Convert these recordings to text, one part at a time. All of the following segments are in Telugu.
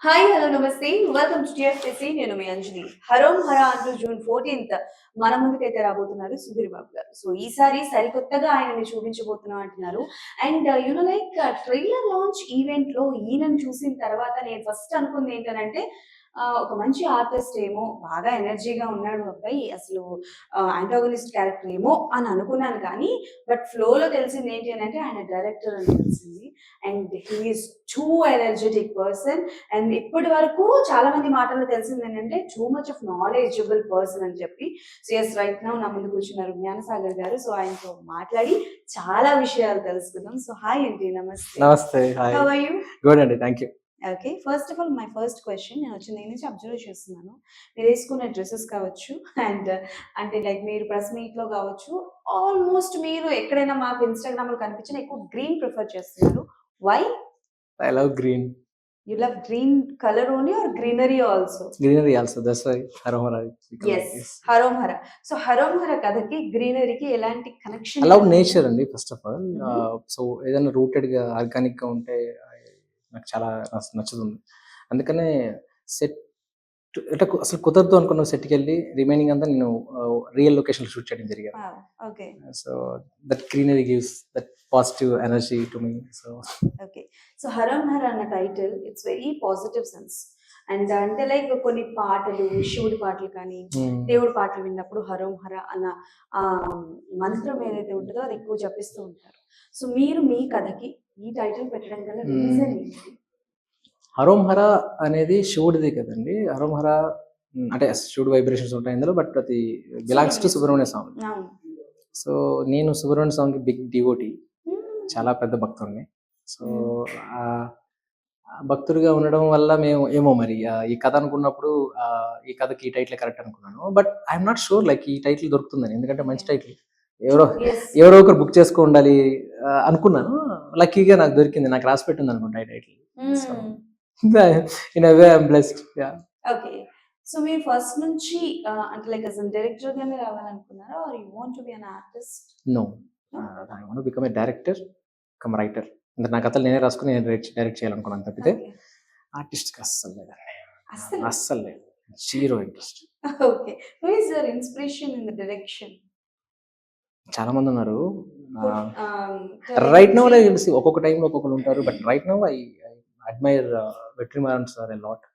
హాయ్ హలో నమస్తే వెల్కమ్ టు టిఎఫ్ఎస్సి. నేను మీ అంజలి. హరోం హరా అంటూ జూన్ 14th మన ముందుకైతే రాబోతున్నారు సుధీర్ బాబు గారు. సో ఈసారి సరికొత్తగా ఆయనని చూపించబోతున్నాం అంటున్నారు. And like trailer launch event లో ఈయనను చూసిన తర్వాత నేను ఫస్ట్ అనుకుంది ఏంటనంటే ఒక మంచి ఆర్టిస్ట్ ఏమో, బాగా ఎనర్జీగా ఉన్నాడు అబ్బాయి, అసలు యాంటాగనిస్ట్ క్యారెక్టర్ ఏమో అని అనుకున్నాను. కానీ బట్ ఫ్లోలో తెలిసింది ఏంటి అని అంటే ఆయన డైరెక్టర్ అని తెలిసింది. And he is too energetic person. And ఇప్పటి వరకు చాలా మంది మాటల్లో తెలిసింది ఏంటంటే too much of knowledgeable person అని చెప్పి. సో ఎస్, రైట్ నౌ నా ముందు కూర్చున్నారు జ్ఞానసాగర్ గారు. సో ఆయనతో మాట్లాడి చాలా విషయాలు తెలుసుకుందాం. సో హాయ్ అండి, నమస్తే. నమస్తే. Hi. How are you? Good అండి, thank you. Okay, first of all my first question, నేను వచ్చిన దగ్గర నుంచి అబ్జర్వ్ చేస్తున్నాను. మీరు వేసుకున్న డ్రెస్సెస్ కావచ్చు, అండ్ అంటే లైక్ మీరు ప్రెస్ మీట్లో కావచ్చు, ఆల్మోస్ట్ మీరు ఎక్కడైనా మాకు ఇన్స్టాగ్రామ్లో కనిపించిన ఎక్కువ గ్రీన్ ప్రిఫర్ చేస్తున్నారు. Why? I love green. You love green color only or greenery also? Greenery also, that's why Harom Hara. Yes, Harom Hara. So Harom Hara కథకి గ్రీనరీకి ఎలాంటి కనెక్షన్? ఐ లవ్ నేచర్ అండి ఫస్ట్ ఆఫ్ ఆల్. సో ఏదైనా రూటెడ్ గా ఆర్గానిక్ గా ఉంటే నాకు చాలా నచ్చుతుంది. అందుకనే సెట్ అంటే అసలు కుదరదు అనుకున్న సెట్కి వెళ్ళి రిమైనింగ్ అంతా నేను రియల్ లొకేషన్ షూట్ చేయడం జరిగింది. Okay. So that greenery gives that positive energy to me. So okay. So Harom Hara అన్న title it's very positive sense. And అంటే లైక్ కొన్ని పాటలు, శివుడి పాటలు కానీ దేవుడి పాటలు విన్నప్పుడు హరం హర అన్న ఆ మంత్రం ఏదైతే ఉంటుందో అది ఎక్కువ జపిస్తూ ఉంటారు. సో మీరు మీ కథకి ఈ టైటిల్ పెట్టడం గల రీజన్ ఏంటి? హరోం హరా అనేది శివుడిది కదండి. హరోం హరా అంటే శివుడు వైబ్రేషన్స్ ఉంటాయి ఇందులో, బట్ అది బిలాంగ్స్ టు సుబ్రహ్మణ్య స్వామి. అవును. సో నేను సుబ్రహ్మణ్య స్వామికి బిగ్ డివోటీ, చాలా పెద్ద భక్తుడిని. సో భక్తుడిగా ఉండడం వల్ల మేము ఏమో మరి ఈ కథ అనుకున్నప్పుడు ఈ కథకి ఈ టైటిల్ కరెక్ట్ అనుకున్నాను. But I'm not sure like ఈ టైటిల్ దొరుకుతుందని, ఎందుకంటే మంచి టైటిల్ ఎవరో ఒకరు బుక్ చేసుకో ఉండాలి అనుకున్నాను. లక్కీగా నాకు దొరికింది, నాకు రాసి పెట్టింది అనుకుంటా ఈ title. In a way I'm blessed. Okay. So మీరు ఫస్ట్ నుంచి అంటే లైక్ యాస్ ఎ డైరెక్టర్ గానే రావాలనుకున్నారా, or you want to be an artist? No, I want to become a director cum writer. అంటే నా కథలు నేనే రాసుకుని నేను డైరెక్ట్ చేయాలనుకున్నాను తప్పితే ఆర్టిస్ట్కి అస్సలు లేదండి, అస్సలు లేదు. Zero interest. Okay. Who is your inspiration in the direction? చాలా మంది ఉన్నారు రైట్ నౌ. తెలిసి ఒక్కొక్క టైంలో ఒక్కొక్కరు ఉంటారు, but right now I admire Vetrimaaran sir a lot.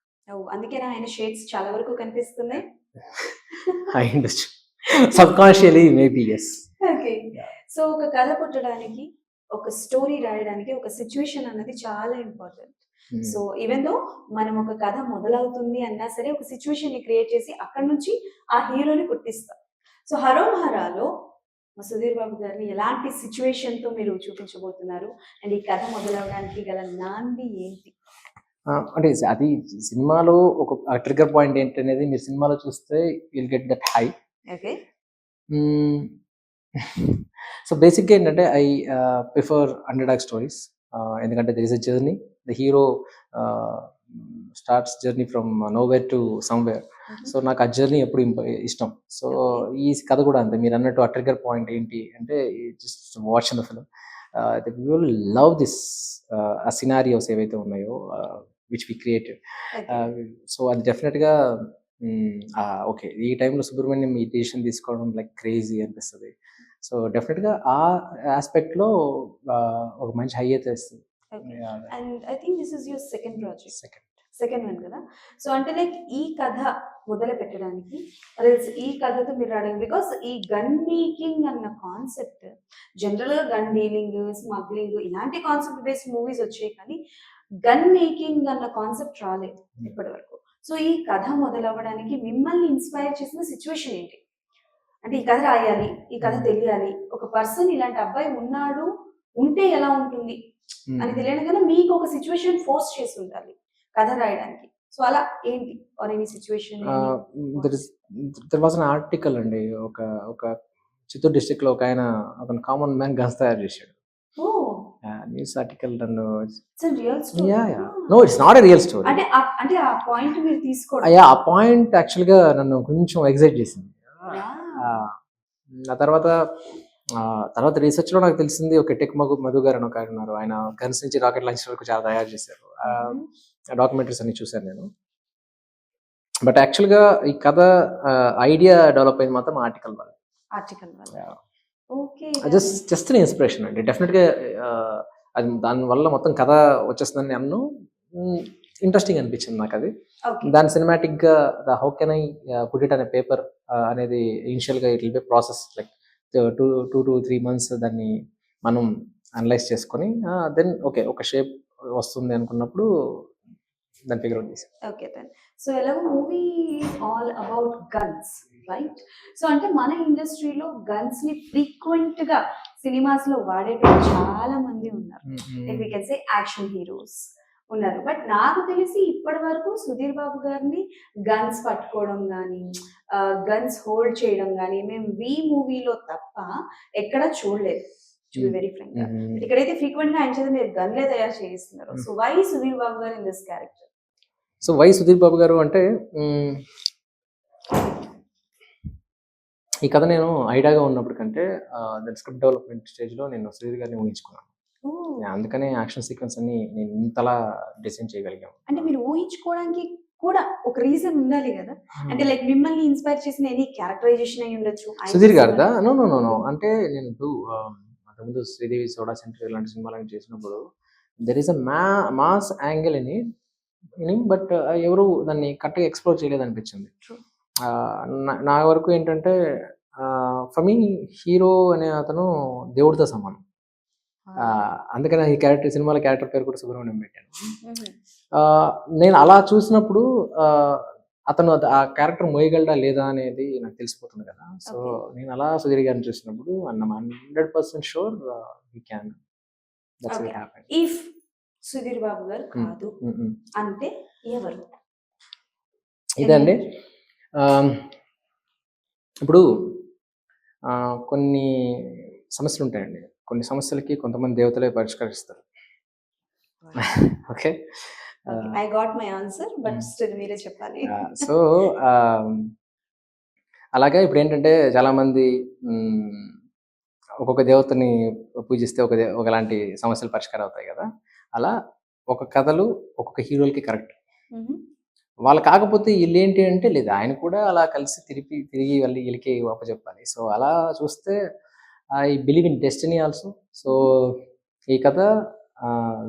అందుకేనా ఆయన షేడ్స్ చాలా వరకు కనిపిస్తున్నాయి? అయి ఉండొచ్చు, sub consciously maybe. yes. Okay. So ఒక కథ పుట్టడానికి, ఒక స్టోరీ రాయడానికి ఒక సిచ్యువేషన్ అన్నది చాలా ఇంపార్టెంట్. సో ఈవెన్ దో మనం ఒక కథ మొదలవుతుంది అన్నా సరే ఒక సిచ్యువేషన్ ని క్రియేట్ చేసి అక్కడ నుంచి ఆ హీరోని గుర్తిస్తాం. సో హరోం హరాలో సుధీర్ బాబు గారిని ఎలాంటి సిచ్యువేషన్ తో మీరు చూపించబోతున్నారు, అండ్ ఈ కథ మొదలవడానికి గల నాంది ఏంటి? అంటే అది సినిమాలో ఒక ట్రిగర్ పాయింట్ ఏంటి అనేది మీరు సినిమాలో చూస్తే will get that high. Okay. So బేసిక్గా ఏంటంటే I prefer underdog stories. ఎందుకంటే there is a journey, the hero starts journey from nowhere to somewhere. So నాకు ఆ జర్నీ ఎప్పుడు ఇష్టం. సో ఈ కథ కూడా అంతే, మీరు అన్నట్టు ఆ ట్రిగర్ పాయింట్ ఏంటి అంటే just watch the film, you will love this ఆ సినారియోస్ ఏవైతే ఉన్నాయో విచ్ వి క్రియేటెడ్. సో అది డెఫినెట్గా ఓకే ఈ టైంలో సుబ్రహ్మణ్యం ఈ డిసిషన్ తీసుకోవడం లైక్ క్రేజీ అనిపిస్తుంది. సో డెఫినెట్గా ఆ ఆస్పెక్ట్లో ఒక మంచి హై అయితే ఇస్తుంది. And I think this is your second project, second one కదా. సో అంటే లైక్ ఈ కథ మొదలు పెట్టడానికి ఈ కథతో మీరు రావడానికి, బికాస్ ఈ గన్ మేకింగ్ అన్న కాన్సెప్ట్ జనరల్ గా గన్ డీలింగ్, స్మగ్లింగ్ ఇలాంటి కాన్సెప్ట్ బేస్డ్ మూవీస్ వచ్చాయి, కానీ గన్ మేకింగ్ అన్న కాన్సెప్ట్ రాలేదు ఇప్పటి వరకు. సో ఈ కథ మొదలవ్వడానికి మిమ్మల్ని ఇన్స్పైర్ చేసిన సిచ్యువేషన్ ఏంటి? అంటే ఈ కథ రాయాలి, ఈ కథ తెలియాలి, ఒక పర్సన్ ఇలాంటి అబ్బాయి ఉన్నాడు, ఉంటే ఎలా ఉంటుంది అని తెలియడం కన్నా మీకు ఒక సిచ్యువేషన్ ఫోర్స్ చేసి ఉండాలి కథ రాయడానికి. సో అలా ఏంటి or any situation? There was an article అండి, ఒక చిత్తూరు డిస్ట్రిక్ట్ లో ఒక ఆయన ఒక కామన్ మ్యాన్ గన్స్ తయారు చేశాడు. News article. నన్ను no it's not a real story. అంటే ఆ పాయింట్ మీరు తీసుకోండి. ఆ పాయింట్ యాక్చువల్ గా నన్ను కొంచెం ఎగ్జైట్ చేసింది. ఆ తర్వాత రీసెర్చ్ లో నాకు తెలిసింది ఒక టెక్ మధు గారు అని ఒక ఆయన ఉన్నారు, ఆయన గన్స్ నుంచి రాకెట్ లాంచ్ వరకు చాలా తయారు చేశారు. డాక్యుమెంటరీస్ అన్ని చూశాను నేను. బట్ యాక్చువల్గా ఈ కథ ఐడియా డెవలప్ అయింది మాత్రం ఆర్టికల్ వల్ల. ఆర్టికల్ వల్ల. ఓకే. జస్ట్ ఇన్స్పిరేషన్ అండి. డెఫినెట్గా అది దానివల్ల మొత్తం కథ వచ్చేస్తుందని అన్ను ఇంట్రెస్టింగ్ అనిపించింది నాకు అది. ఓకే. దాని సినిమాటిక్గా how can I put it అనే పేపర్ అనేది ఇనిషియల్గా it will be process like 2 to 3 months దాన్ని మనం అనలైజ్ చేసుకొని దెన్ ఓకే ఒక షేప్ వస్తుంది అనుకున్నప్పుడు దాన్ని ఫిగర్ అవుట్ చేసాం. Okay then. సో ఎలాగో movie all about guns, right? So అంటే మన ఇండస్ట్రీలో గన్స్ ని ఫ్రీక్వెంట్ గా సినిమాస్ లో వాడేటప్పుడు చాలా మంది ఉన్నారు. Like we can say action heroes ఉన్నారు. బట్ నాకు తెలిసి ఇప్పటి వరకు సుధీర్ బాబు గారిని గన్స్ పట్టుకోవడం కానీ, గన్స్ హోల్డ్ చేయడం కానీ మేము వి మూవీలో తప్ప ఎక్కడ చూడలేదు. To be very frank. ఇక్కడైతే ఫ్రీక్వెంట్ గా ఆయన చేత మీరు గన్లే తయారు చేయిస్తున్నారు. So why Sudheer Babu garu in this character? So why Sudheer Babu garu అంటే ఈ కథ నేను ఐడియాగా ఉన్నప్పుడు కంటే దాని స్క్రిప్ట్ డెవలప్మెంట్ స్టేజ్లో నేను సుధీర్ గారిని ఊహించుకున్నాను. అందుకనే యాక్షన్ సీక్వెన్స్ అన్ని నేను ఇంతలా డిజైన్ చేయగలిగాను. అంటే మీరు ఊహించుకోవడానికి కూడా ఒక రీజన్ ఉండాలి కదా. అంటే లైక్ మిమ్మల్ని ఇన్స్పైర్ చేసిన ఎనీ క్యారెక్టరైజేషన్ అయి ఉండొచ్చు. సుధీర్ గారిదా? నో నో నో నో అంటే నేను అంతకుముందు శ్రీదేవి సోడా సెంటర్ ఇలాంటి సినిమాలను చేసినప్పుడు there is a mass angle in but ఎవరు దాన్ని కరెక్ట్గా ఎక్స్ప్లోర్ చేయలేదు అనిపించింది. నా వరకు ఏంటంటే ఫర్ మీ హీరో అనే అతను దేవుడితో సమానం. అందుకని ఈ క్యారెక్టర్ సినిమాల క్యారెక్టర్ పేరు కూడా సుబ్రహ్మణ్యం పెట్టాను. నేను అలా చూసినప్పుడు అతను ఆ క్యారెక్టర్ మోయగలడా లేదా అనేది నాకు తెలిసిపోతుంది కదా. సో నేను అలా సుధీర్ గారిని చూసినప్పుడు 100% sure he can. That's what happen. If Sudheer Babu garu కాదు అంటే ఎవరు? ఇదండి ఇప్పుడు కొన్ని సమస్యలు ఉంటాయండి. కొన్ని సమస్యలకి కొంతమంది దేవతలే పరిష్కరిస్తారు. Okay, I got my answer but still మీరే చెప్పాలి. సో అలాగే ఇప్పుడు ఏంటంటే చాలామంది ఒక్కొక్క దేవతని పూజిస్తే ఒకలాంటి సమస్యలు పరిష్కారం అవుతాయి కదా. అలా ఒక కథలు ఒక్కొక్క హీరోలకి కరెక్ట్. వాళ్ళు కాకపోతే వీళ్ళు ఏంటి అంటే లేదు ఆయన కూడా అలా కలిసి తిరిగి వాళ్ళు వీళ్ళకి అప్పచెప్పాలి. సో అలా చూస్తే I believe in destiny also. So ఈ కథ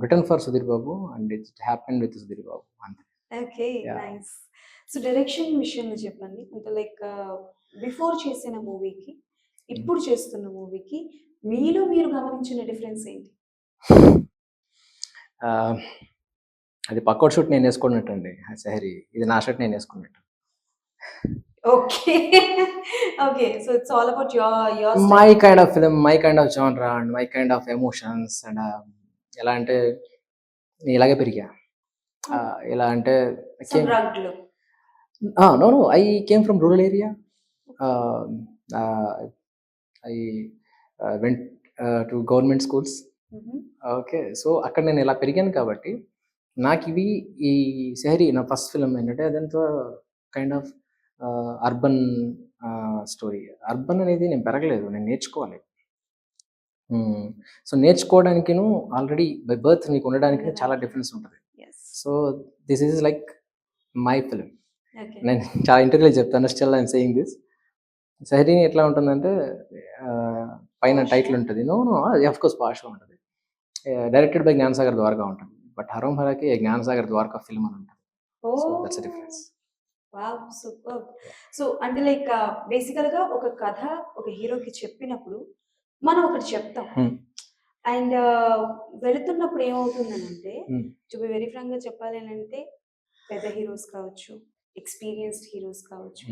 written for Sudheer Babu and it happen with Sudheer Babu అంతే. Okay, nice. సో డైరెక్షన్ విషయంలో చెప్పండి. అంటే లైక్ బిఫోర్ చేసిన మూవీకి ఇప్పుడు చేస్తున్న మూవీకి మీలో మీరు గమనించిన డిఫరెన్స్ ఏంటి? అది పక్కోట్ షూట్ నేను వేసుకున్నట్టు అండి. సహరి ఇది నా షర్ట్ నేను వేసుకున్నట్టు. Okay okay. So it's all about your my kind of film, my kind of జానరా and my kind of emotions. And ఎలా అంటే నేను ఇలాగే పెరిగా. ఎలా అంటే no no I came from rural area. I went to government schools. Okay, so అక్కడ నేను ఇలా పెరిగాను కాబట్టి నాకు ఇవి ఈ సెహరీ నా ఫస్ట్ ఫిల్మ్ ఏంటంటే అదంతా kind of urban story. Urban అనేది నేను పెరగలేదు, నేను నేర్చుకోవాలి. సో నేర్చుకోవడానికిను ఆల్రెడీ బై బర్త్ నీకు ఉండడానికి చాలా డిఫరెన్స్ ఉంటుంది. So this is like my film. నేను చాలా ఇంటర్వ్యూలో చెప్తాను, still I'm saying this. Sehari ఎట్లా ఉంటుందంటే పైన టైటిల్ ఉంటుంది, నో నో ఆఫ్ కోర్స్ పాష్గా ఉంటుంది, డైరెక్టెడ్ బై జ్ఞానసాగర్ ద్వారకా ఉంటుంది. బట్ హరోం హరాకి జ్ఞానసాగర్ ద్వారకా ఫిల్మ్ అని ఉంటుంది. So that's difference. Wow, super. So అంటే లైక్ బేసికల్ గా ఒక కథ ఒక హీరోకి చెప్పినప్పుడు మనం ఒకటి చెప్తాం అండ్ వెళుతున్నప్పుడు ఏమవుతుందనంటే టు బి వెరీ ఫ్రాంక్ గా చెప్పాలి అంటే పెద్ద హీరోస్ కావచ్చు, ఎక్స్పీరియన్స్డ్ హీరోస్ కావచ్చు,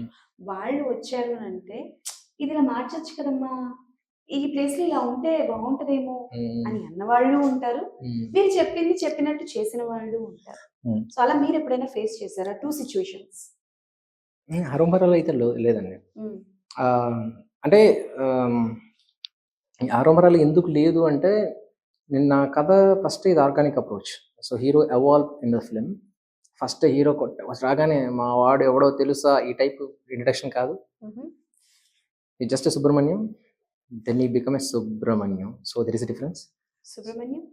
వాళ్ళు వచ్చారు అని అంటే ఇది ఇలా మార్చచ్చు కదమ్మా, ఈ ప్లేస్ లో ఇలా ఉంటే బాగుంటదేమో అని అన్నవాళ్ళు ఉంటారు, మీరు చెప్పింది చెప్పినట్టు చేసిన వాళ్ళు ఉంటారు. సో అలా మీరు ఎప్పుడైనా ఫేస్ చేశారా టూ సిచ్యువేషన్స్? హరోం హరాలో అయితే లేదండి. అంటే హరోం హరాలో ఎందుకు లేదు అంటే నిన్న కథ ఫస్ట్ ఇది organic approach. So hero evolve in the film. First hero రాగానే మా వాడు ఎవడో తెలుసా ఈ టైప్ ఇంట్రడక్షన్ కాదు. ఈ just Subrahmanyam, then he become a Subramanyam. So there is a difference. Subramanyam.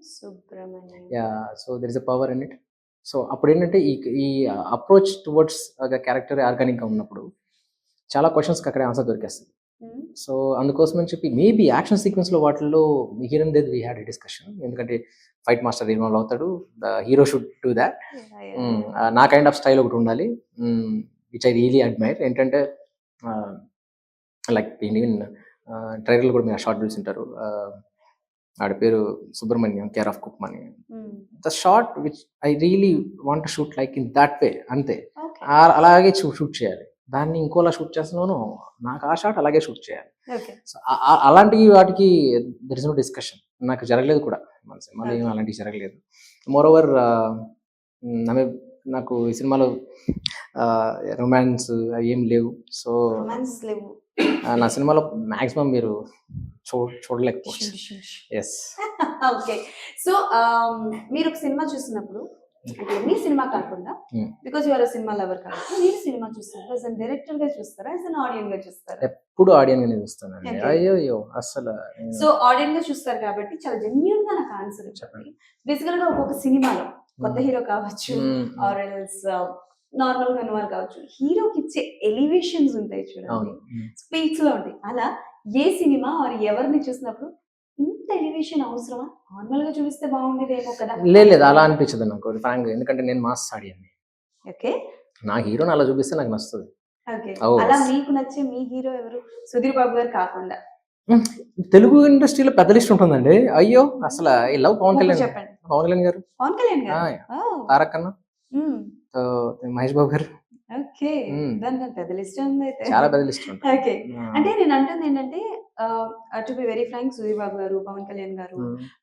Yeah, so there is a power in it. So అప్పుడు ఏంటంటే ఈ అప్రోచ్ టువర్డ్స్ క్యారెక్టర్ ఆర్గానిక్గా ఉన్నప్పుడు చాలా క్వశ్చన్స్కి అక్కడే ఆన్సర్ దొరికేస్తుంది. సో అందుకోసం అని చెప్పి మేబీ యాక్షన్ సీక్వెన్స్లో వాటిల్లో here and there we had a discussion. ఎందుకంటే ఫైట్ మాస్టర్ ఇన్వాల్వ్ అవుతాడు, the hero should do that. నా కైండ్ ఆఫ్ స్టైల్ ఒకటి ఉండాలి, విచ్ ఐ రియలీ అడ్మైర్. ఏంటంటే లైక్ ఈవెన్ ట్రైలర్లో కూడా మీరు షార్ట్ చూసింటారు. ఆడి పేరు సుబ్రహ్మణ్యం, కేర్ ఆఫ్ కుక్మని. The shot which I really want shoot like in that way, అంతే. అలాగే షూట్ చేయాలి. దాన్ని ఇంకోలా షూట్ చేస్తున్నాను, నాకు ఆ షాట్ అలాగే షూట్ చేయాలి. సో అలాంటి వాటికి దర్ ఇస్ నో డిస్కషన్. నాకు జరగలేదు కూడా, మన సినిమాలో ఏం అలాంటివి జరగలేదు. మోర్ ఓవర్ నాకు ఈ సినిమాలో రొమాన్స్ ఏం లేవు. సో నా సినిమాలో మాక్సిమం మీరు చూడలేకపోవచ్చు. ఎస్. ఓకే. సో మీరు ఒక సినిమా చూసినప్పుడు, అంటే మీ సినిమా కాకుండా, బికాజ్ యువర్ సినిమా లవర్ కాబట్టి, మీరు సినిమా చూస్తున్నారు యాజ్ అన్ డైరెక్టర్ గా చూస్తారా, యాజ్ అన్ ఆడియన్ గా చూస్తారా? ఎప్పుడు ఆడియన్ గానే చూస్తానండి. అయ్యో అసలు. సో ఆడియన్ గా చూస్తారు కాబట్టి చాలా జెన్యూన్ గా నాకు ఆన్సర్ చెప్పండి. బేసికల్ గా ఒక్కొక్క సినిమాలో కొత్త హీరో కావచ్చు, ఆర్ ఎల్స్ నార్మల్ గా ఉన్నవారు కావచ్చు, హీరోకి ఇచ్చే ఎలివేషన్స్ ఉంటాయి చూడండి, స్పీచ్ లో ఉంటాయి. అలా ఏ సినిమా ఆర్ ఎవరిని చూసినప్పుడు ఇంత ఎలివేషన్ అవసరమా, నార్మల్ గా చూపిస్తే బాగుండేదేమో కదా? లేదు, అలా అనిపించదు నాకు ఫ్రాంక్. ఎందుకంటే నేను మాస్ ఆడియన్ని. ఓకే. నా హీరోని అలా చూపిస్తే నాకు నచ్చుతుంది. ఓకే. అలా మీకు నచ్చే మీ హీరో ఎవరు, సుధీర్ బాబు గారు కాకుండా? తెలుగు ఇండస్ట్రీలో పెద్ద లిస్ట్ ఉంటుందండి. అయ్యో అసలు ఐ లవ్ పవన్ కళ్యాణ్. చెప్పండి. పవన్ కళ్యాణ్ గారు, పవన్ కళ్యాణ్ గారు, తారక్ అన్న, మహేష్ బాబు గారు. ఓకే. దాని పెద్ద లిస్ట్ ఉంది అయితే. చాలా పెద్ద లిస్ట్ ఉంటుంది. ఓకే. అంటే నేను అంటుంది ఏంటంటే, to be very frank, Sudheer Babu garu, Pawan Kalyan గారు,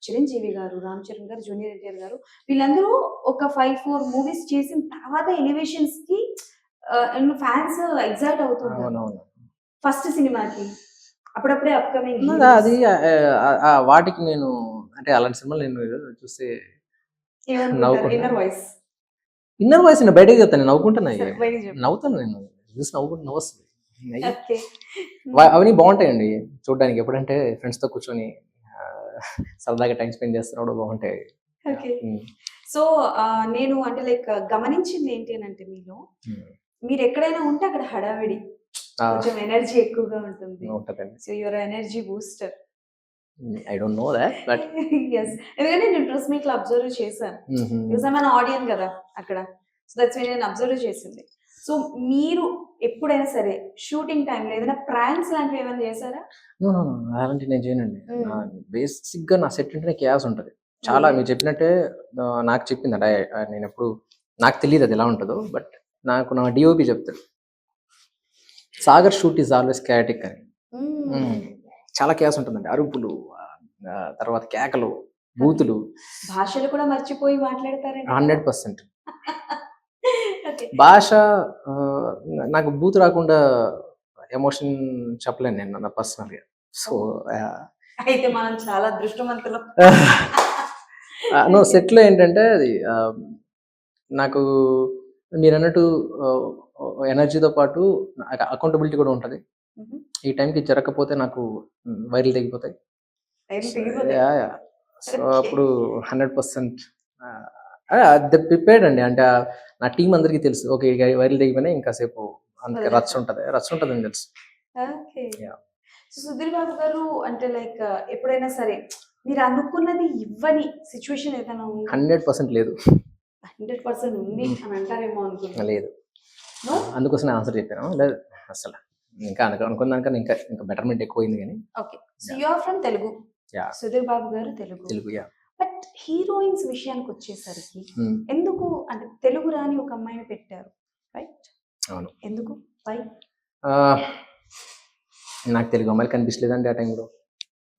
చిరంజీవి గారు, రామ్ చరణ్ గారు, జూనియర్ ఎన్టీఆర్ గారు, వీళ్ళందరూ ఒక 5-4 మూవీస్ చేసిన తర్వాత ఎలివేషన్స్ కి ఫ్యాన్స్ ఎగ్జైట్ అవుతున్నారు ఫస్ట్ సినిమాకి. అప్పుడప్పుడే అప్కమింగ్ అది వాటికి నేను అంటే అలాంటి సినిమాలు నేను చూస్తే ఇన్నర్ వాయిస్ నేను బయటకు చెప్తాను, నేను నవ్వుకుంటున్నా, నవ్వుతాను, నేను చూసి నవ్వుస్తుంది. అవన్నీ బాగుంటాయండి చూడడానికి. ఎప్పుడంటే ఫ్రెండ్స్ తో కూర్చొని సరదాగా టైం స్పెండ్ చేస్తున్నప్పుడు బాగుంటాయి. సో నేను అంటే లైక్ గమనించింది ఏంటి అని అంటే, మీరు ఎక్కడైనా ఉంటే అక్కడ హడావిడి, కొంచెం ఎనర్జీ ఎక్కువగా ఉంటుంది. So your energy booster. I don't know that, but yes, ఎందుకంటే నేను ప్రెస్ మీట్ లో అబ్జర్వ్ చేశాను. బికాజ్ ఐ యామ్ ఆడియన్ కదా అక్కడ. సో దట్స్ వై నేను అబ్జర్వ్ చేసింది. సో మీరు ఎప్పుడైనా సరే షూటింగ్ టైంలో ఏదైనా ప్రాంక్స్ లాంటివి ఏమైనా చేశారా? అలాంటి నేను చేయనండి. బేసిక్ గా నా సెట్ అంటే క్యాస్ ఉంటుంది చాలా. మీరు చెప్పినట్టే నాకు చెప్పింది అంటే నేను ఎప్పుడు, నాకు తెలియదు అది ఎలా ఉంటుందో, బట్ నాకు నా డిఓపి చెప్తాడు, సాగర్ షూట్ ఈజ్ ఆల్వేస్ క్యాటిక్ అని. చాలా కేస్ ఉంటుందండి, అరుపులు, తర్వాత కేకలు, బూతులు, భాషలు కూడా మర్చిపోయి మాట్లాడతారండి. 100%. భాష నాకు బూత్ రాకుండా ఎమోషన్ చెప్పలేను నేను నా పర్సనల్ గా. సో అయితే మనం చాలా దృష్టవంతులం. సెట్ లో ఏంటంటే అది నాకు మీరు అన్నట్టు ఎనర్జీతో పాటు అకౌంటబిలిటీ కూడా ఉంటుంది. ఈ టైంకి జరగకపోతే నాకు వైర్లు తెగిపోతాయి. సో అప్పుడు 100% ప్రిపేర్డ్ అండి. అంటే నా టీం అందరికీ తెలుసు, ఓకే వైర్లు తెగిపోయినా ఇంకాసేపు అందుకే రచ్చ ఉంటుంది అని తెలుసు. సుధీర్ బాబు గారు అంటే లైక్ ఎప్పుడైనా సరే మీరు అనుకున్నది ఇవ్వని సిచ్యువేషన్ ఏదైనా 100% లేదు. 100% ఉంది అని అంటారేమో అనుకుంటున్నా. లేదు, అందుకోసం ఆన్సర్ చెప్పాను. లేదు అసలు ఇంకా అనుకున్నాక ఇంకా బెటర్మెంట్ ఎక్కువైంది. కానీ okay. So you are from Telugu. Sudheer Babu garu Telugu. But heroines విషయానికి వచ్చేసరికి ఎందుకు అంటే తెలుగు రాని ఒక అమ్మాయిని పెట్టారు, రైట్? అవును. ఎందుకు? వై? నాకు తెలుగు అమ్మాయిలు కనిపించలేదండి ఆ టైంలో.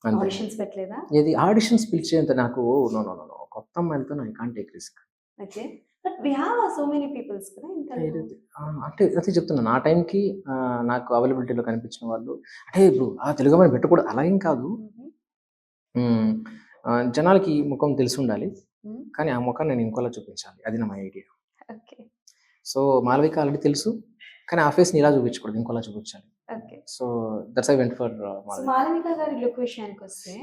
ఆడిషన్స్ పెట్టలేదా? ఏది ఆడిషన్స్ పిలిచేంత నాకు నో కొత్త అమ్మాయిలతో I can't take risk. Okay. But we have so many peoples కదా ఇన్ తెలుగు. అంటే అదే చెప్తున్నాను, ఆ టైంకి నాకు అవైలబిలిటీలో కనిపించిన వాళ్ళు, అంటే ఇప్పుడు ఆ తెలుగు అమ్మాయిని పెట్టకూడదు అలా ఏం కాదు. జనాలకి ముఖం తెలిసి ఉండాలి, కానీ ఆ ముఖం నేను ఇంకోలా చూపించాలి, అది నా my idea. So Malavika already తెలుసు, కానీ ఆ ఫేస్ని ఇలా చూపించకూడదు, ఇంకోలా చూపించాలి. Okay. So that's I went for so Malavika గారి లుక్ విషయానికి వస్తే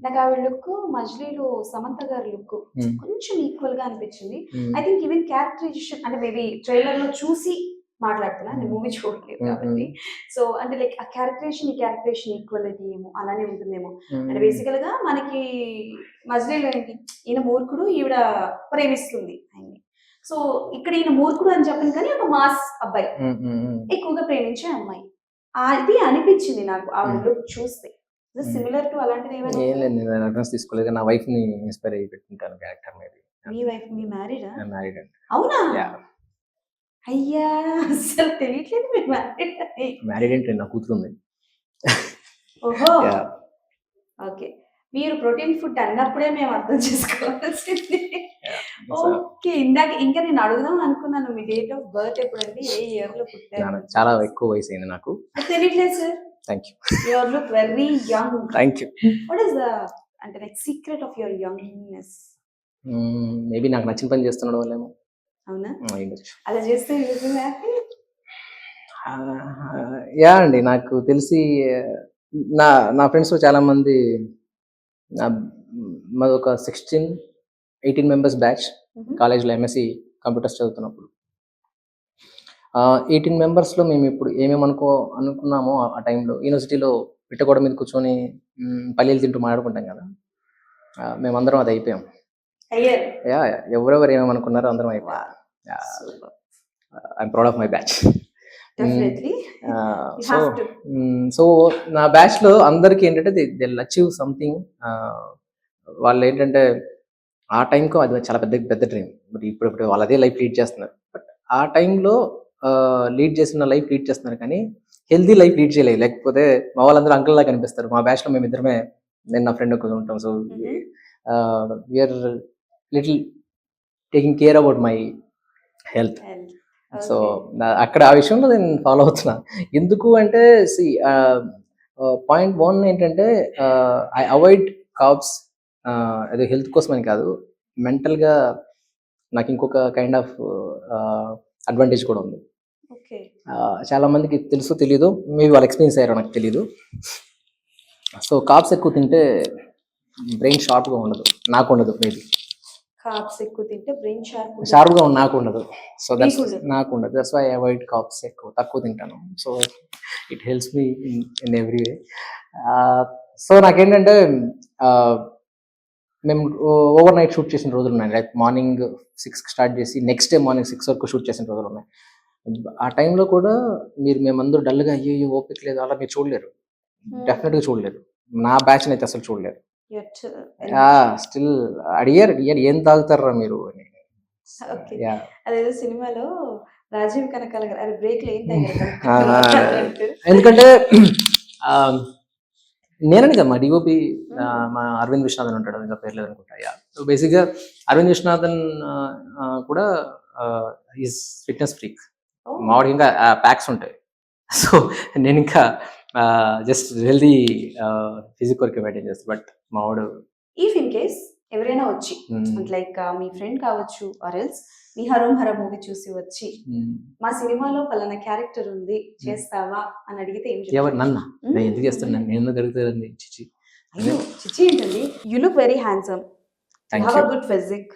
నాకు ఆవిడ లుక్ మజిలీలో సమంత గారి లుక్ కొంచెం ఈక్వల్ గా అనిపించింది. ఐ థింక్ ఈవెన్ క్యారెక్టరైజేషన్ అంటే మేబీ ట్రైలర్ లో చూసి మాట్లాడుతున్నా, నేను మూవీ చూడలేదు కాబట్టి. సో అంటే లైక్ ఆ క్యారెక్టరేషన్ ఈక్వాలిటీ ఏమో అలానే ఉంటుందేమో. అంటే బేసికల్ గా మనకి మజిలీలో ఏంటి, ఈయన మూర్ఖుడు, ఈవిడ ప్రేమిస్తుంది ఆయన్ని. సో ఇక్కడ ఈయన మూర్ఖుడు అని చెప్పను కానీ ఒక మాస్ అబ్బాయి, ఎక్కువగా ప్రేమించే అమ్మాయి, అది అనిపించింది నాకు ఆ లుక్ చూస్తే. సిమిలర్ టు అలాంటిది ఏమైనా? ఏం లేదు, నేను రెఫరెన్స్ తీసుకోలేదు. నా వైఫ్ ని ఇన్స్పైర్ అయ్యి పెట్టుకుంటాను క్యారెక్టర్ మీద. మీ వైఫ్ మీ మ్యారీడా? మ్యారీడ్ అండి. అవునా? యా, అయ్యా అసలు తెలియట్లేదు మీరు మ్యారీడ్ అని. మ్యారీడ్ అంటే నా కూతురు ఉంది. ఓహో, యా, ఓకే. మీరు ప్రోటీన్ ఫుడ్ అన్నప్పుడే మేము అర్థం చేసుకోవాల్సింది. ఓకే, ఇందాక ఇంకా నేను అడుగుదాం అనుకున్నాను, మీ డేట్ ఆఫ్ బర్త్ ఎప్పుడండి, ఏ ఇయర్ లో పుట్టారు? చాలా ఎక్కువ వయసు అయింది నాకు. తెలియట్లేదు sir. Thank you. You look very young. Thank you. What is the అంటే like secret of your youngness? Maybe నాకు నచ్చిన పని చేస్తున్నాడు వాళ్ళేమో. అవునా? అయ్యుండొచ్చు. అలా చేస్తే you feel happy? యా అండి, నాకు తెలిసి నా నా ఫ్రెండ్స్ చాలా మంది, మాది ఒక 18 మెంబర్స్ బ్యాచ్ కాలేజ్లో ఎంఎస్సి కంప్యూటర్స్ చదువుతున్నప్పుడు. 18 మెంబర్స్లో మేము ఇప్పుడు ఏమేమి అనుకున్నామో ఆ టైంలో యూనివర్సిటీలో పిట్టగోడ మీద కూర్చొని పల్లీలు తింటూ మాట్లాడుకుంటాం కదా, మేమందరం అది అయిపోయాం. అయ్యారు. యా, ఎవరెవరు ఏమేమి అనుకున్నారో అందరం అయిపోయాం. I'm proud of my batch. Definitely. You have to. So నా బ్యాచ్ లో అందరికి ఏంటంటే దే అచీవ్ సంథింగ్. వాళ్ళు ఏంటంటే ఆ టైంకు అది చాలా పెద్ద డ్రీమ్. బట్ ఇప్పుడు వాళ్ళు అదే లైఫ్ లీడ్ చేస్తున్నారు. బట్ ఆ టైంలో లీడ్ చేస్తున్న లైఫ్ లీడ్ చేస్తున్నారు కానీ హెల్దీ లైఫ్ లీడ్ చేయలేదు. లేకపోతే మా వాళ్ళందరూ అంకుల్ లాగా కనిపిస్తారు. మా బ్యాచ్ లో మేము ఇద్దరమే, నేను నా ఫ్రెండ్ ఒకరు ఉంటాం. So we are little taking care about my health. So అక్కడ ఆ విషయంలో నేను ఫాలో అవుతున్నా. ఎందుకు అంటే పాయింట్ 1 ఏంటంటే ఐ అవాయిడ్ కార్బ్స్. అది హెల్త్ కోసం అని కాదు, మెంటల్గా నాకు ఇంకొక కైండ్ ఆఫ్ అడ్వాంటేజ్ కూడా ఉంది. చాలా మందికి తెలుసు తెలీదు, మేబీ వాళ్ళు ఎక్స్పీరియన్స్ అయ్యారో నాకు తెలీదు. సో కార్బ్స్ ఎక్కువ తింటే బ్రెయిన్ షార్ప్గా ఉండదు, నాకు ఉండదు. మేబీ కార్బ్స్ ఎక్కువ తింటే బ్రెయిన్ షార్ప్గా నాకు ఉండదు. సో దట్స్ నాకు ఉండదు. That's why I avoid carbs. తక్కువ తింటాను. So it helps me in every way. So నాకేంటంటే మేము ఓవర్ నైట్ షూట్ చేసిన రోజులు ఉన్నాయి. లైక్ మార్నింగ్ 6కి స్టార్ట్ చేసి నెక్స్ట్ డే మార్నింగ్ 6 వరకు షూట్ చేసిన రోజులు ఉన్నాయి. ఆ టైంలో కూడా మేమందరూ డల్గా అయ్యో ఓపిక లేదు అలా మీరు చూడలేరు, డెఫినెట్గా చూడలేరు. నా బ్యాచ్ని అయితే అసలు చూడలేరు. స్టిల్ అడిగారు ఏం తాగుతారా మీరు అని. అదేదో సినిమాలో రాజీవ్ కనకాల గారు బ్రేక్ లో ఏం ఎందుకంటే నేనని కదా మా డిఓపి మా అరవింద్ విశ్వనాథన్ ఉంటాడు, ఇంకా పేరు లేదనుకుంటా. సో బేసిక్గా అరవింద్ విశ్వనాథన్ కూడా ఈజ్ ఫిట్నెస్ ఫ్రీక్. మావాడికి ఇంకా ప్యాక్స్ ఉంటాయి. సో నేను ఇంకా జస్ట్ హెల్దీ ఫిజిక్ వరకు మెయింటైన్ చేస్తాను. బట్ మావాడు ఇఫ్ ఇన్ కేస్ ఎవరైనా వచ్చి లైక్ మీ ఫ్రెండ్ కావచ్చు or else me హరోం Hara movie చూసి వచ్చి మా సినిమాలో పలానా క్యారెక్టర్ ఉంది చేస్తావా అని అడిగితే ఏం చెప్తారు? ఎవరు నన్ను నేను ఎందుకు చేస్తున్నాను, నేను ఎందుకు అడుగుతానండి? చిచి చిచి ఏంటండి, you look very handsome, you have a good physique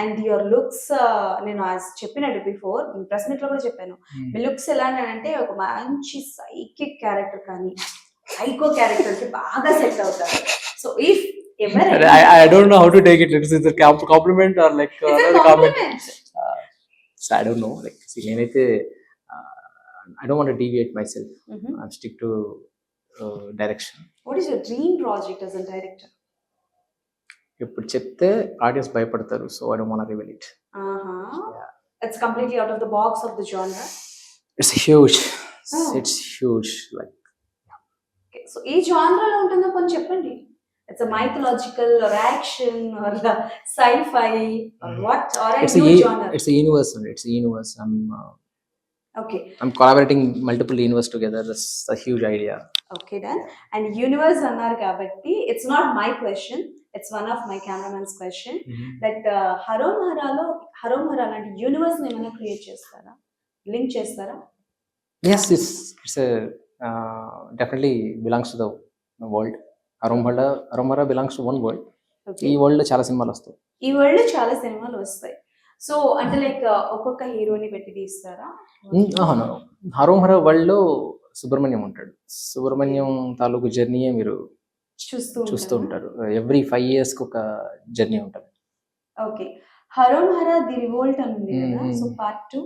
and your looks. నేను చెప్పినట్టు బిఫోర్ ప్రెస్ మీట్ లో కూడా చెప్పాను, మీ లుక్స్ ఎలా అంటే ఒక మంచి సైకిక్ క్యారెక్టర్ కానీ సైకో క్యారెక్టర్ కి బాగా సెట్ అవుతారు. So if I don't know how to take it. Is it a compliment or like another comment? So I don't know. Like, see, I don't want to deviate myself. I stick to direction. What is your dream project as a director? ఇప్పుడు చెప్తే ఆడియన్స్ భయపడతారు. So I don't want to reveal it. Yeah. It's completely out of the box of the genre. It's huge. It's huge. Like. Okay. So ఈ genre లో ఉంటుందో కొంచెం చెప్పండి. It's a mythological or action or sci-fi or what? Or it's a genre? It's a universe. It's a universe. I'm collaborating multiple universe together. That's a huge idea. Okay, done. And universe annar kabatti, it's not my question. It's one of my cameraman's question. That Harom Hara lanti universe ni emana create chestara, link chestara? Yes, it's a definitely belongs to the world. Haromhara belongs to one world. Okay. ఈ వరల్డ్లో చాలా సినిమాలు వస్తాయి. ఈ వరల్డ్ చాలా సినిమాలు వస్తాయి. సో అంటే లైక్ ఒక్కొక్క హీరోని పెట్టి తీస్తారా? అవును. హరోమహర వరల్డ్లో సుబ్రహ్మణ్యం ఉంటాడు. సుబ్రహ్మణ్యం తాలూకు జర్నీయే మీరు చూస్తూ ఉంటారు. ఎవ్రీ 5 yearsకి ఒక జర్నీ ఉంటుంది. ఓకే. హరోం హరా ది రివోల్ట్ అని ఉంది కదా, సో పార్ట్ 2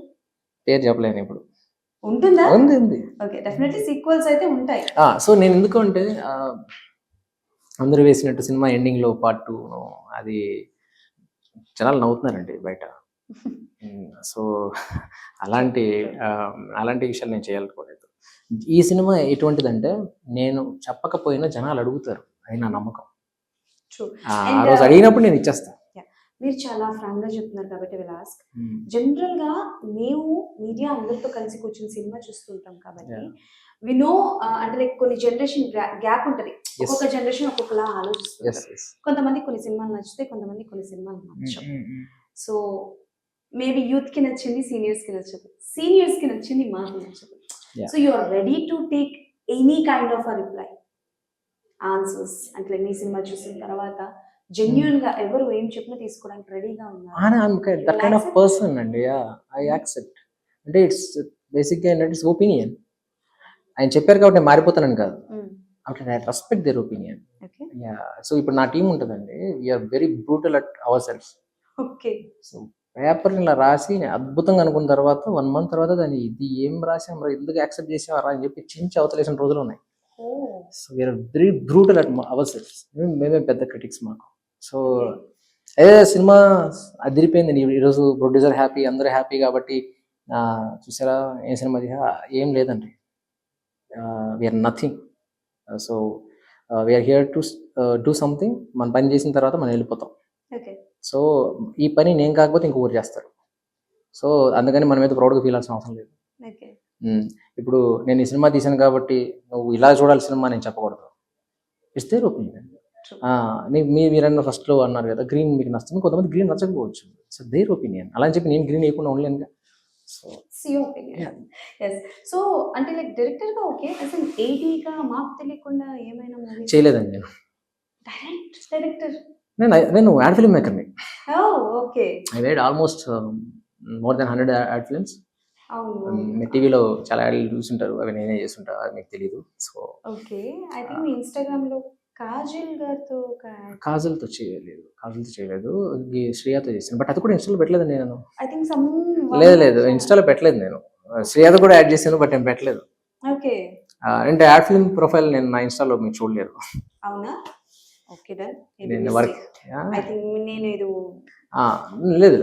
పేరు చెప్పలేను ఇప్పుడు. ఉంటుందా? ఉంది. ఓకే, డెఫినెట్లీ సీక్వెల్స్ అయితే ఉంటాయి. సో నేను ఎందుకు అంటే అందరూ వేసినట్టు సినిమా ఎండింగ్లో పార్ట్ 2 అది జనాలు నవ్వుతున్నారండి బయట. సో అలాంటి విషయాలు నేను చేయాలనుకోలేదు. ఈ సినిమా ఎటువంటిదంటే నేను చెప్పకపోయినా జనాలు అడుగుతారు, అది నా నమ్మకం. True. ఆ రోజు అడిగినప్పుడు నేను ఇచ్చేస్తాను. మీరు చాలా ఫ్రాంక్ గా చెప్తున్నారు కాబట్టి విల్ ఆస్క్, జనరల్ గా మేము మీడియా అందరితో కలిసి కూర్చొని సినిమా చూస్తుంటాం కాబట్టి వి నో, అంటే లైక్ కొన్ని జనరేషన్ గ్యాప్ ఉంటది. ఒక్కొక్క జనరేషన్ ఒక్కొక్కలా ఆలోచిస్తుంది. కొంతమంది కొన్ని సినిమాలు నచ్చుతాయి, కొంతమంది కొన్ని సినిమాలు నచ్చవు. సో మేబీ యూత్ కి నచ్చింది సీనియర్స్ కి నచ్చదు, సీనియర్స్ కి నచ్చింది మాకు నచ్చదు. So you are ready to take any kind of a reply, answers. అంటే మీ సినిమా చూసిన తర్వాత జెన్యూన్ గా ఎవరు ఏం చెప్పినా తీసుకోవడానికి రెడీగా ఉన్నారు. దట్ కైండ్ ఆఫ్ పర్సన్ అండి. I accept. అంటే ఇట్స్ బేసిక్గా ఏంటంటే ఇట్స్ ఒపీనియన్. ఆయన చెప్పారు కాబట్టి నేను మారిపోతానని కాదు. అంటే I respect their opinion. So ఇప్పుడు నా టీం ఉంటుందండి, we are very brutal at our self. Okay. So paper ఇలా రాసి నేను అద్భుతంగా అనుకున్న తర్వాత 1 month తర్వాత దాన్ని ఇది ఏం రాసాం మరి ఎందుకు యాక్సెప్ట్ చేసావరా అని చెప్పి చించి అవతలేసిన రోజులు ఉన్నాయి. So we are very brutal at our self. మేమే పెద్ద క్రిటిక్స్ మాకు. సో అదే సినిమా అదిరిపోయింది. ఈరోజు ప్రొడ్యూసర్ హ్యాపీ, అందరూ హ్యాపీ కాబట్టి చూసారా ఏ సినిమా ఏం లేదండి. We are nothing. So we are here to do something. మన పని చేసిన తర్వాత మనం వెళ్ళిపోతాం. సో ఈ పని నేను కాకపోతే ఇంకొకరు చేస్తారు. సో అందుకని మన మీద ప్రౌడ్గా ఫీల్ అవ్వాల్సిన అవసరం లేదు. ఇప్పుడు నేను ఈ సినిమా తీసాను కాబట్టి నువ్వు ఇలా చూడాలి సినిమా నేను చెప్పకూడదు. It's their opinion. మీరన్న ఫస్ట్లో అన్నారు కదా గ్రీన్ మీకు నచ్చుతుంది, కొంతమంది గ్రీన్ నచ్చకపోవచ్చు. So their opinion. అలా అని చెప్పి నేను గ్రీన్ వేయకుండా ఉండలేనుగా. సో అంటే లైక్ డైరెక్టర్ గా ఓకే, అసలు ఏడీగా మాకు తెలియకుండా ఏమైనా మూవీ చేయలేదండి నేను. డైరెక్టర్ నేను యాడ్ ఫిల్మ్ మేకర్ని. Okay. I made almost more than 100 ad films. అవును, టీవీలో చాలా యాడ్లు చూస్తుంటారు, అవి నేనే చేస్తుంటా, అది మీకు తెలియదు. So okay. I think Instagram లో కాజల్తో చేయలేదు, శ్రేయాతో చేశాను. బట్ అది కూడా ఇన్స్టాలో పెట్టలేదు నేను. ఐ థింక్ లేదు ఇన్స్టాలో పెట్టలేదు నేను. శ్రేయాతో కూడా యాడ్ చేశాను బట్ నేను పెట్టలేదు. ఓకే. అంటే యాడ్ ఫిల్మ్ ప్రొఫైల్ నేను నా ఇన్స్టాలో మీరు చూడలేదు. అవునా? Okay done. నేను వర్క్ ఐ థింక్ నేను ఇది లేదు.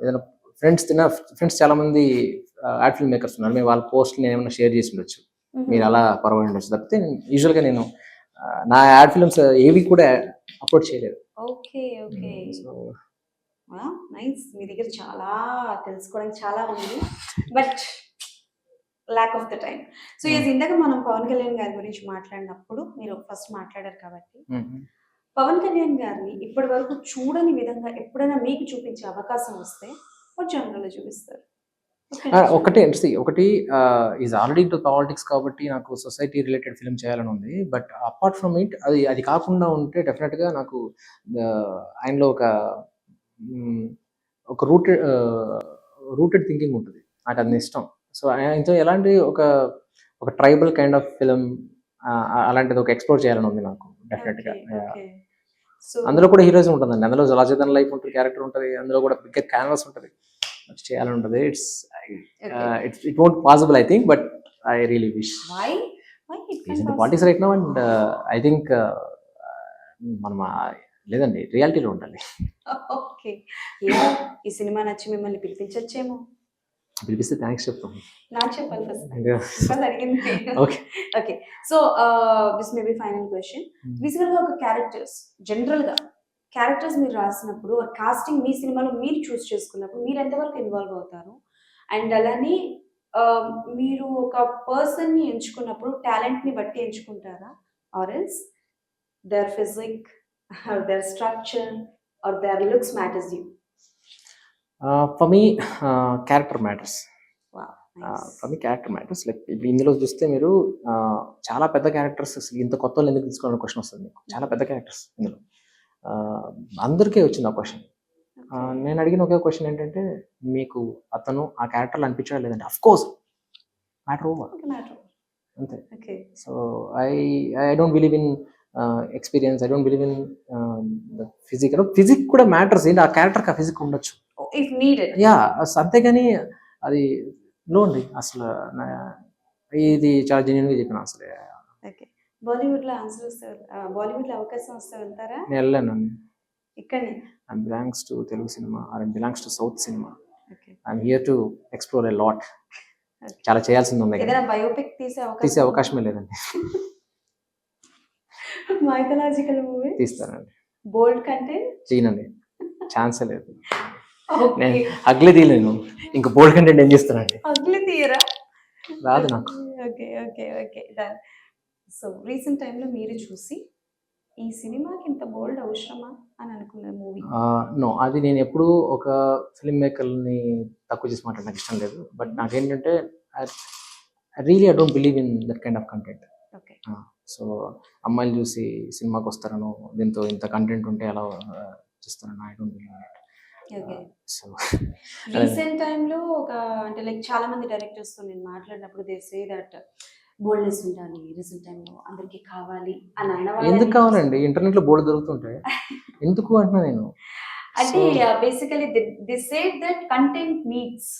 ఏదైనా ఫ్రెండ్స్ చాలా మంది యాడ్ ఫిల్మ్ మేకర్స్ ఉన్నారు. మేము వాళ్ళ పోస్ట్ నేను ఏమైనా షేర్ చేసి ఉండొచ్చు, మీరు అలా పొరపాటు ఉండొచ్చు. తప్పితే యూజువల్గా నేను నా యాడ్ ఫిల్మ్స్ ఏవి కూడా అప్లోడ్ చేయలేదు. ఓకే. ఓకే. నైస్. మీ దగ్గర చాలా తెలుసుకోవడానికి చాలా ఉంది, but lack of the time. So ఇందాక మనం పవన్ కళ్యాణ్ గారి గురించి మాట్లాడినప్పుడు మీరు ఫస్ట్ మాట్లాడారు కాబట్టి, పవన్ కళ్యాణ్ గారిని ఇప్పటి వరకు చూడని విధంగా ఎప్పుడైనా మీకు చూపించే అవకాశం వస్తే జనరల్గా చూపిస్తారు? ఒకటి ఈజ్ ఆల్రెడీ టు పాలిటిక్స్ కాబట్టి నాకు సొసైటీ రిలేటెడ్ ఫిల్మ్ చేయాలని ఉంది. బట్ అపార్ట్ ఫ్రమ్ ఇట్ అది కాకుండా ఉంటే డెఫినెట్గా నాకు ఆయనలో ఒక రూటెడ్ థింకింగ్ ఉంటుంది, నాకు అది ఇష్టం. సో ఆయనతో ఎలాంటి ఒక ట్రైబల్ కైండ్ ఆఫ్ ఫిలిం అలాంటిది ఒక ఎక్స్ప్లోర్ చేయాలని ఉంది నాకు డెఫినెట్గా. అందులో కూడా హీరోయిజం ఉంటుందండి, అందులో జలాజదన్ లైఫ్ ఉంటుంది, క్యారెక్టర్ ఉంటుంది, అందులో కూడా బిగ్గర్ క్యాన్వాస్ ఉంటుంది, చేయాలని ఉంటుంది. It won't possible I think, but I really wish. Politics right now and I think మనం లేదండి రియాలిటీలో ఉండాలి. ఓకే. ఈ సినిమా నచ్చి మిమ్మల్ని పిలిపించొచ్చేమో. పిలిపిస్తే థ్యాంక్స్ చెప్తాం. నాకు చెప్పాలి ఫస్ట్ అడిగింది. Okay. So this may be final question. బేసికల్గా ఒక జనరల్గా క్యారెక్టర్స్ మీరు రాసినప్పుడు కాస్టింగ్ మీ సినిమాలో మీరు చూస్ చేసుకున్నప్పుడు మీరు ఎంతవరకు ఇన్వాల్వ్ అవుతారు? అండ్ అలానే మీరు ఒక పర్సన్ని ఎంచుకున్నప్పుడు టాలెంట్ని బట్టి ఎంచుకుంటారా, or else their physique or their structure or their looks matters you? For me, character matters. Wow, nice. For me character matters. Like ఇప్పుడు ఇందులో చూస్తే మీరు చాలా పెద్ద క్యారెక్టర్స్ ఇంత కొత్త వాళ్ళు ఎందుకు తీసుకోవాలని క్వశ్చన్ వస్తుంది మీకు. చాలా పెద్ద క్యారెక్టర్స్ ఇందులో అందరికీ వచ్చింది ఆ క్వశ్చన్. Okay. నేను అడిగిన ఒకే క్వశ్చన్ ఏంటంటే, మీకు అతను ఆ క్యారెక్టర్లో అనిపించాడు లేదంటే of course matter over Okay, matter. అంతే. Okay. So I I don't believe in experience, I don't believe in physique. Physique కూడా మ్యాటర్స్ ఏంటి, ఆ క్యారెక్టర్కి ఆ ఫిజిక్ ఉండొచ్చు. Oh, if needed. యా అంతేగాని అది లో అండి అసలు. ఇది చాలా జెన్యున్గా చెప్పిన అసలు. Okay. బాలీవుడ్ లో ఆన్సర్ వస్తే బాలీవుడ్ లో అవకాశం వస్తే వెళ్తారా? నేను వెళ్ళాను. ఇక్కడనే. I belongs to Telugu cinema, or I belongs to south cinema. Okay. I'm here to explore a lot. Okay. చాలా చేయాల్సింది ఉంది ఏదైనా బయోపిక్ తీసే తీసే అవకాశమే లేదండి. మైథలాజికల్ మూవీ తీస్తానండి. బోల్డ్ కంటెంట్ చేయనండి, ఛాన్సే లేదు. నేను అగ్లీ తీయలేను, ఇంకా బోల్డ్ కంటెంట్ ఏం చేస్తానండి, అగ్లి తీయరా? రాదు నాకు. Okay okay okay done. So recent టైంలో మీరు చూసి ఈ సినిమాకి ఇంత బోల్డ్ అవసరమా అని అనుకున్న మూవీ? నో, అది నేను ఎప్పుడూ ఒక ఫిల్మ్ మేకర్ని తక్కువ చేసి మాట్లాడ నాకు ఇష్టం లేదు. బట్ నాకేంటంటే really I don't believe in that kind of content. Okay. So అమ్మాయిలు చూసి సినిమాకి వస్తారను, దీంతో ఇంత కంటెంట్ ఉంటే అలా చేస్తారని I don't believe it. Okay. So recent టైంలో ఒక అంటే లైక్ చాలా మంది డైరెక్టర్స్ తో నేను మాట్లాడినప్పుడు దే సే దట్ బోల్డ్నెస్ ఉండాలి రీసెంట్ టైంలో, అందరికీ కావాలి అని అన్న ఎందుకు కావాలండి, ఇంటర్నెట్ లో బోల్డ్ దొరుకుతుంటాయి, ఎందుకు అంటున్నా నేను. అంటే basically they say that content needs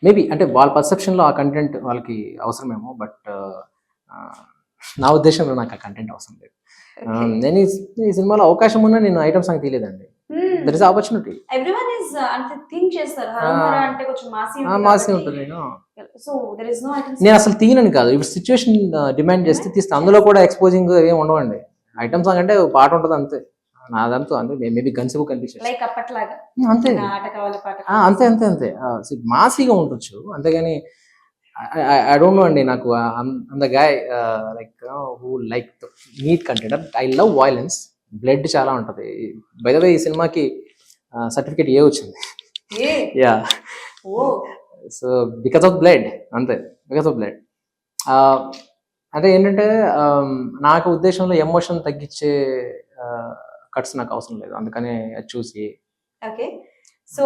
maybe అంటే వాళ్ళ పర్సెప్షన్లో ఆ కంటెంట్ వాళ్ళకి అవసరమేమో. బట్ నా ఉద్దేశంలో నాకు ఆ కంటెంట్ అవసరం లేదు. నేను ఈ సినిమాలో అవకాశం ఉన్నా నేను ఐటమ్ సాంగ్ తీయలేదండి. There is opportunity. Everyone is అంటే థింక్ చేస్తారు హరోహర అంటే కొంచెం మాసీ ఉంటుంది. So there is no items. నేను అసలు తీయనని కాదు, ఇప్పుడు సిచ్యువేషన్ డిమాండ్ చేస్తే తీస్తే. అందులో కూడా ఎక్స్పోజింగ్ ఏమి ఉండవండి. ఐటమ్ సాంగ్ అంటే ఒక పాట ఉంటుంది అంతే, నాదంతా అంతే. మేబీ గన్సిబు కనిపించచ్చు లైక్ అప్పట్లాగా అంతే. ఆట కావాలి పాట అంతే అంతే అంతే మాసీగా ఉండొచ్చు అంతేగాని ఐ డోంట్ నో అండి. నాకు అంద guy like who like neat content. I love violence, blood చాలా ఉంటుంది. బై ద వే ఈ సినిమాకి సర్టిఫికేట్ ఏ వచ్చింది. Yeah, so because of blood, అంతే, బికాస్ ఆఫ్ బ్లడ్. అంటే ఏంటంటే నాకు ఉద్దేశంలో ఎమోషన్ తగ్గించే కట్స్ నాకు అవసరం లేదు, అందుకనే అది చూసి. ఓకే. సో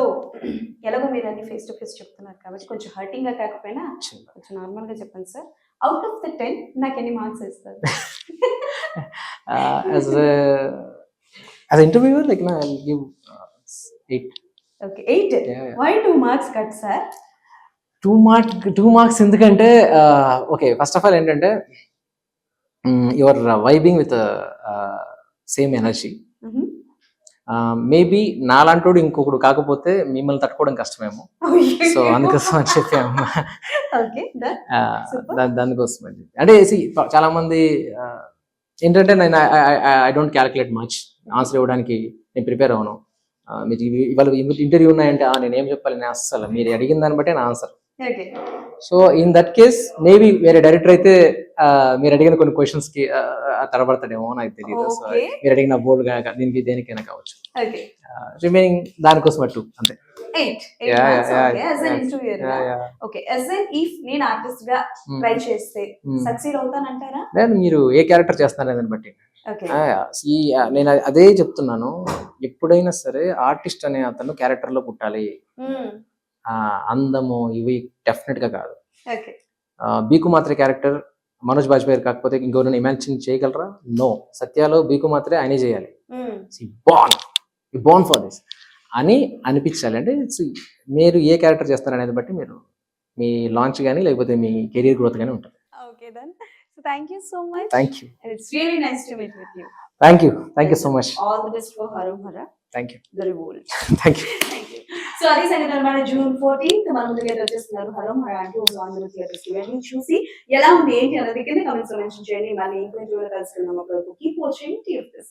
ఎలాగో మీరు అన్ని ఫేస్ టు ఫేస్ చెప్తున్నారు కాబట్టి కొంచెం హర్టింగ్ గా కాకపోయినా కొంచెం నార్మల్ గా చెప్పండి సార్. అవుట్ ఆఫ్ ద 10 నాకు ఎన్ని మార్క్స్ ఇస్తారు? as an interviewer, like na, I'll give 8. Okay, 8. Yeah. Why 2 marks cut, sir? 2 marks ఎందుకంటే ఓకే, ఫస్ట్ ఆఫ్ ఆల్ ఏంటంటే your vibing with same energy. Maybe నాలాంటోడు ఇంకొకడు కాకపోతే మిమ్మల్ని తట్టుకోవడం కష్టమేమో. సో అందుకోసం అని చెప్పాము. దానికోసం అని చెప్పి అంటే చాలా మంది ఏంటంటే నేను I don't calculate much. Answer ఇవ్వడానికి నేను ప్రిపేర్ అవ్వను. మీరు ఇవాళ ఇంటర్వ్యూ ఉన్నాయంటే నేను ఏం చెప్పాలి, నేను అస్సలు మీరు అడిగిన దాన్ని బట్టే నా answer. So in that case maybe వేరే డైరెక్టర్ అయితే మీరు అడిగిన కొన్ని క్వశ్చన్స్ కి తడబడతాడేమో, నాకు తెలియదు. సో మీరు అడిగిన బోర్డు దీనికి దేనికైనా కావచ్చు. రిమైనింగ్ దానికోసం అట్టు అంతే. 8 as an interviewer. Okay, as an if నేను ఆర్టిస్ట్ గా ట్రై చేస్తే సక్సీడ్ అవుతానంటారా? లేదు, మీరు ఏ క్యారెక్టర్ చేస్తారనే దాన్ని బట్టి. నేను అదే చెప్తున్నాను, ఎప్పుడైనా సరే ఆర్టిస్ట్ అనే అతను క్యారెక్టర్ లో పుట్టాలి. అందము ఇవి డెఫినెట్ గా కాదు. బీకు మాత్రే క్యారెక్టర్ మనోజ్ బాజ్పేయి కాకపోతే ఇంకెవరైనా ఇమాజిన్ చేయగలరా? నో. సత్యాలో బీకు మాత్రే ఆయనే చేయాలి. బోర్న్ ఫర్ దిస్ అని అనిపించాలి. అంటే మీరు ఏ క్యారెక్టర్ చేస్తారనేది బట్టి మీరు మీ లాంచ్ కానీ లేకపోతే మీ కెరీర్ గ్రోత్ కానీ ఉంటుంది. Okay then. So thank you so much. Thank you. It's really nice to meet with you. Thank you so much. All the best for హరోహర. Thank you. The revolt. Thank you. So అది సంగతి అన్నమాట. జూన్ 14th మన ముందుగా వచ్చేస్తున్నారు హరోహర అంటూ అందరూ థియేటర్స్ కి వెళ్ళి చూసి ఎలా ఉంది ఏంటి అన్నది కింద కామెంట్స్ లో మెన్షన్ చేయండి. మళ్ళీ ఇంకో వీడియోలో కలుసుకుందాం. అప్పుడు కీప్ వాచింగ్ టీఎఫ్ఎస్.